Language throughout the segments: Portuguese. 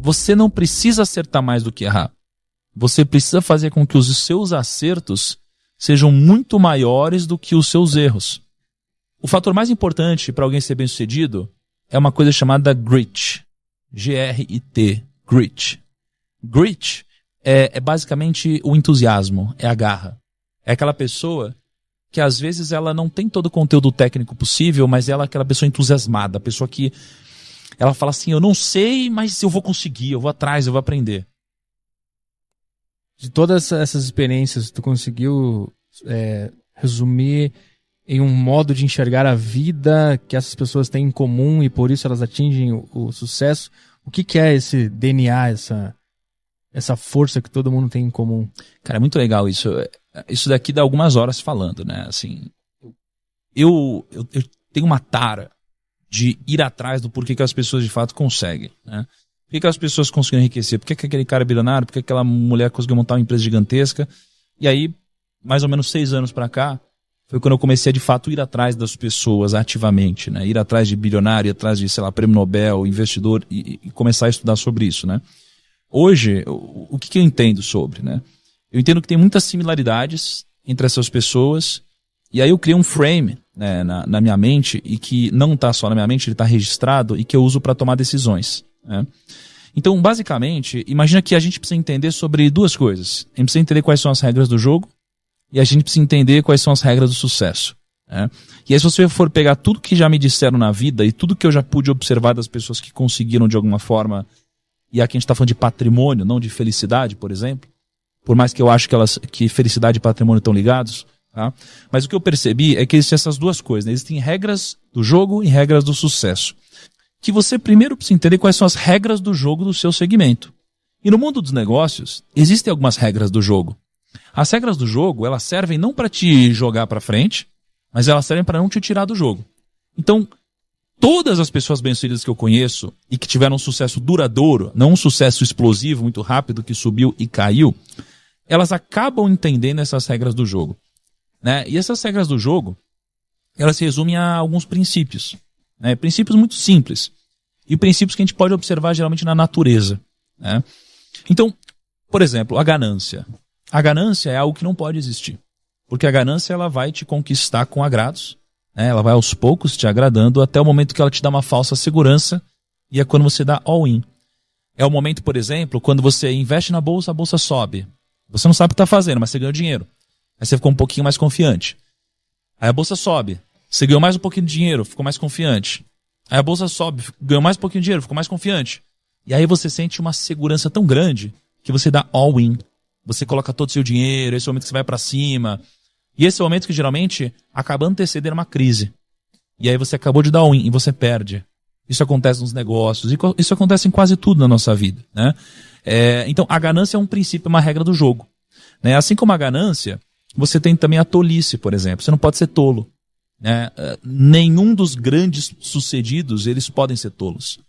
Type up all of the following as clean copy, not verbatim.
você não precisa acertar mais do que errar. Você precisa fazer com que os seus acertos sejam muito maiores do que os seus erros. O fator mais importante para alguém ser bem-sucedido é uma coisa chamada grit. G-R-I-T. Grit. Grit é basicamente o entusiasmo, é a garra. É aquela pessoa que às vezes ela não tem todo o conteúdo técnico possível, mas ela é aquela pessoa entusiasmada, a pessoa que ela fala assim, eu não sei, mas eu vou conseguir, eu vou atrás, eu vou aprender. De todas essas experiências, tu conseguiu resumir em um modo de enxergar a vida que essas pessoas têm em comum e por isso elas atingem o sucesso? O que é esse DNA, essa força que todo mundo tem em comum? Cara, é muito legal isso. Isso daqui dá algumas horas falando, né? Assim, eu tenho uma tara de ir atrás do porquê que as pessoas de fato conseguem, né? Por que as pessoas conseguiram enriquecer? Por que aquele cara é bilionário? Por que aquela mulher conseguiu montar uma empresa gigantesca? E aí, mais ou menos 6 anos pra cá, foi quando eu comecei a de fato ir atrás das pessoas ativamente, né? Ir atrás de bilionário, ir atrás de, sei lá, prêmio Nobel, investidor e começar a estudar sobre isso, né? Hoje, o que eu entendo sobre, né? Eu entendo que tem muitas similaridades entre essas pessoas, e aí eu criei um frame, né, na minha mente, e que não está só na minha mente, ele está registrado, e que eu uso para tomar decisões, né? Então, basicamente, imagina que a gente precisa entender sobre 2 coisas. A gente precisa entender quais são as regras do jogo, e a gente precisa entender quais são as regras do sucesso, né? E aí, se você for pegar tudo que já me disseram na vida, e tudo que eu já pude observar das pessoas que conseguiram de alguma forma, e aqui a gente está falando de patrimônio, não de felicidade, por exemplo, por mais que eu acho que felicidade e patrimônio estão ligados, tá? Mas o que eu percebi é que existem essas 2 coisas, né? Existem regras do jogo e regras do sucesso. Que você primeiro precisa entender quais são as regras do jogo do seu segmento. E no mundo dos negócios, existem algumas regras do jogo. As regras do jogo, elas servem não para te jogar para frente, mas elas servem para não te tirar do jogo. Então, todas as pessoas bem-sucedidas que eu conheço e que tiveram um sucesso duradouro, não um sucesso explosivo, muito rápido, que subiu e caiu, elas acabam entendendo essas regras do jogo, né? E essas regras do jogo, elas se resumem a alguns princípios, né? Princípios muito simples. E princípios que a gente pode observar geralmente na natureza, né? Então, por exemplo, a ganância. A ganância é algo que não pode existir. Porque a ganância ela vai te conquistar com agrados, né? Ela vai aos poucos te agradando até o momento que ela te dá uma falsa segurança, e é quando você dá all-in. É o momento, por exemplo, quando você investe na bolsa, a bolsa sobe. Você não sabe o que está fazendo, mas você ganhou dinheiro. Aí você ficou um pouquinho mais confiante. Aí a bolsa sobe. Você ganhou mais um pouquinho de dinheiro, ficou mais confiante. Aí a bolsa sobe, ganhou mais um pouquinho de dinheiro, ficou mais confiante. E aí você sente uma segurança tão grande que você dá all-in. Você coloca todo o seu dinheiro, esse é o momento que você vai para cima. E esse é o momento que geralmente acaba antecedendo uma crise. E aí você acabou de dar all-in e você perde. Isso acontece nos negócios, isso acontece em quase tudo na nossa vida, né? Então a ganância é um princípio, uma regra do jogo, né? Assim como a ganância, você tem também a tolice, por exemplo. Você não pode ser tolo, né? Nenhum dos grandes sucedidos, eles podem ser tolos,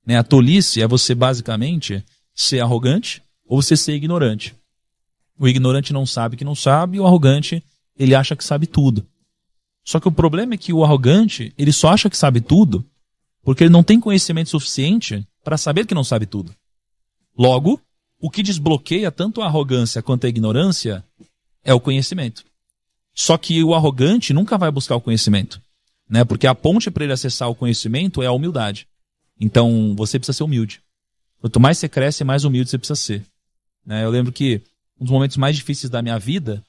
né? A tolice é você basicamente ser arrogante ou você ser ignorante. O ignorante não sabe que não sabe, e o arrogante, ele acha que sabe tudo. Só que o problema é que o arrogante, ele só acha que sabe tudo porque ele não tem conhecimento suficiente para saber que não sabe tudo. Logo, o que desbloqueia tanto a arrogância quanto a ignorância é o conhecimento. Só que o arrogante nunca vai buscar o conhecimento, né? Porque a ponte para ele acessar o conhecimento é a humildade. Então, você precisa ser humilde. Quanto mais você cresce, mais humilde você precisa ser, né? Eu lembro que um dos momentos mais difíceis da minha vida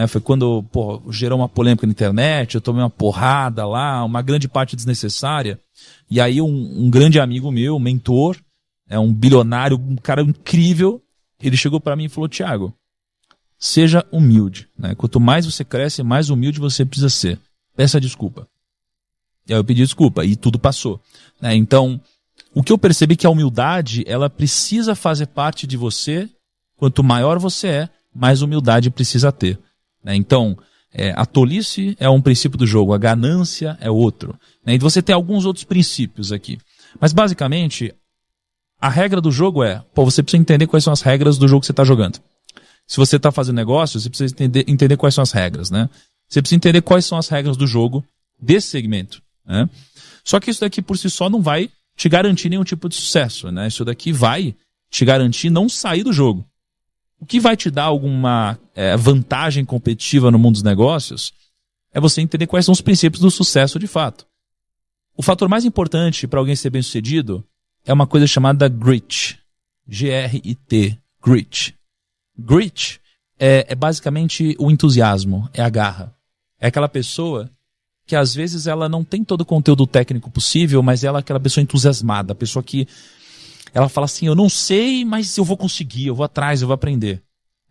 foi quando gerou uma polêmica na internet, eu tomei uma porrada lá, uma grande parte desnecessária. E aí um grande amigo meu, mentor, um bilionário, um cara incrível, ele chegou para mim e falou: Thiago, seja humilde, né? Quanto mais você cresce, mais humilde você precisa ser. Peça desculpa. E aí eu pedi desculpa e tudo passou, né? Então, o que eu percebi é que a humildade, ela precisa fazer parte de você. Quanto maior você é, mais humildade precisa ter, né? Então, a tolice é um princípio do jogo, a ganância é outro, né? E você tem alguns outros princípios aqui. Mas, basicamente, a regra do jogo você precisa entender quais são as regras do jogo que você está jogando. Se você está fazendo negócio, você precisa entender quais são as regras, né? Você precisa entender quais são as regras do jogo desse segmento, né? Só que isso daqui, por si só, não vai te garantir nenhum tipo de sucesso, né? Isso daqui vai te garantir não sair do jogo. O que vai te dar alguma vantagem competitiva no mundo dos negócios é você entender quais são os princípios do sucesso de fato. O fator mais importante para alguém ser bem-sucedido é uma coisa chamada grit. G-R-I-T. Grit. Grit é basicamente o entusiasmo, é a garra. É aquela pessoa que às vezes ela não tem todo o conteúdo técnico possível, mas ela é aquela pessoa entusiasmada, a pessoa que ela fala assim, eu não sei, mas eu vou conseguir, eu vou atrás, eu vou aprender.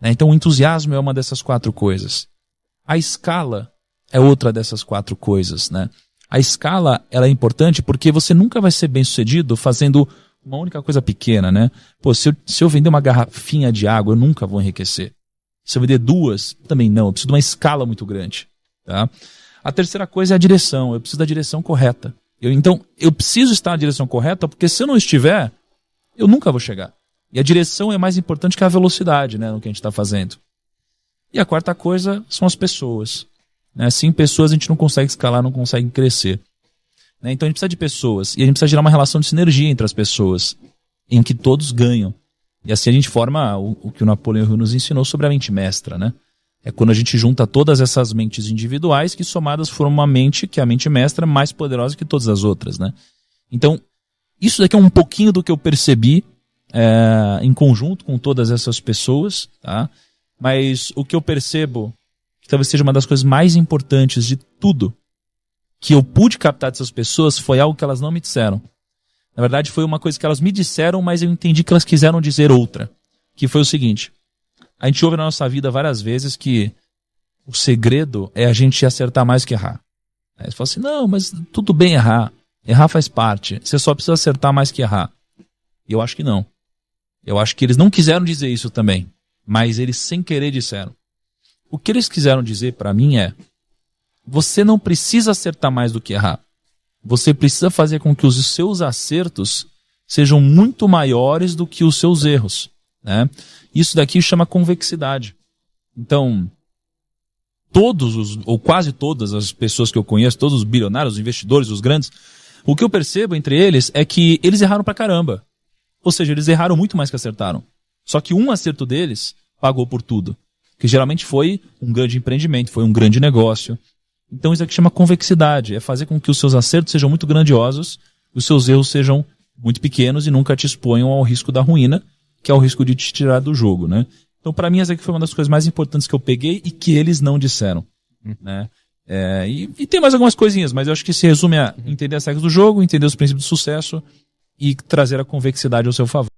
Então o entusiasmo é uma dessas 4 coisas. A escala é outra dessas 4 coisas, né? A escala, ela é importante porque você nunca vai ser bem sucedido fazendo uma única coisa pequena, né? Pô, se eu vender uma garrafinha de água, eu nunca vou enriquecer. Se eu vender 2, também não. Eu preciso de uma escala muito grande, tá? A terceira coisa é a direção. Eu preciso da direção correta. Então, eu preciso estar na direção correta porque se eu não estiver, eu nunca vou chegar. E a direção é mais importante que a velocidade, né, no que a gente está fazendo. E a quarta coisa são as pessoas. Sem pessoas a gente não consegue escalar, não consegue crescer. Então a gente precisa de pessoas. E a gente precisa gerar uma relação de sinergia entre as pessoas, em que todos ganham. E assim a gente forma o que o Napoleão Hill nos ensinou sobre a mente mestra, né? É quando a gente junta todas essas mentes individuais que somadas formam uma mente, que é a mente mestra, mais poderosa que todas as outras, né? Então, isso daqui é um pouquinho do que eu percebi em conjunto com todas essas pessoas, tá? Mas o que eu percebo, que talvez seja uma das coisas mais importantes de tudo, que eu pude captar dessas pessoas, foi algo que elas não me disseram. Na verdade, foi uma coisa que elas me disseram, mas eu entendi que elas quiseram dizer outra. Que foi o seguinte: a gente ouve na nossa vida várias vezes que o segredo é a gente acertar mais que errar. Aí você fala assim, não, mas tudo bem errar. Errar faz parte. Você só precisa acertar mais que errar. E eu acho que não. Eu acho que eles não quiseram dizer isso também. Mas eles sem querer disseram. O que eles quiseram dizer para mim é: você não precisa acertar mais do que errar. Você precisa fazer com que os seus acertos sejam muito maiores do que os seus erros, né? Isso daqui chama convexidade. Então, ou quase todas as pessoas que eu conheço, todos os bilionários, os investidores, os grandes, o que eu percebo entre eles é que eles erraram pra caramba. Ou seja, eles erraram muito mais que acertaram. Só que um acerto deles pagou por tudo. Que geralmente foi um grande empreendimento, foi um grande negócio. Então isso aqui chama convexidade. É fazer com que os seus acertos sejam muito grandiosos, os seus erros sejam muito pequenos e nunca te exponham ao risco da ruína, que é o risco de te tirar do jogo, né? Então para mim essa aqui foi uma das coisas mais importantes que eu peguei e que eles não disseram, né? E tem mais algumas coisinhas, mas eu acho que se resume a entender as regras do jogo, entender os princípios do sucesso e trazer a convexidade ao seu favor.